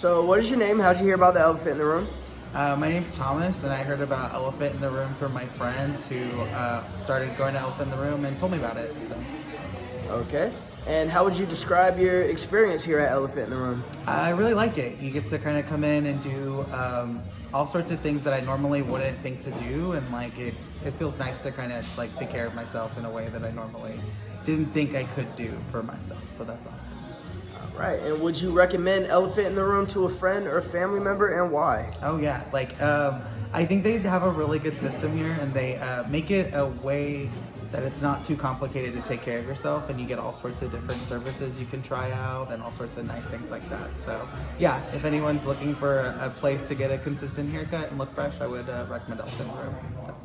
So what is your name? How'd you hear about the elephant in the room? My name's Thomas, and I heard about Elephant in the Room from my friends who started going to Elephant in the Room and told me about it. So Okay. And how would you describe your experience here at Elephant in the Room? I really like it. You get to kind of come in and do all sorts of things that I normally wouldn't think to do, and like it feels nice to kind of like take care of myself in a way that I normally didn't think I could do for myself. So that's awesome. Right. And would you recommend Elephant in the Room to a friend or a family member, and why? Oh yeah, like I think they have a really good system here, and they make it a way that it's not too complicated to take care of yourself, and you get all sorts of different services you can try out and all sorts of nice things like that. So yeah, if anyone's looking for a place to get a consistent haircut and look fresh, I would recommend Elephant Room. So.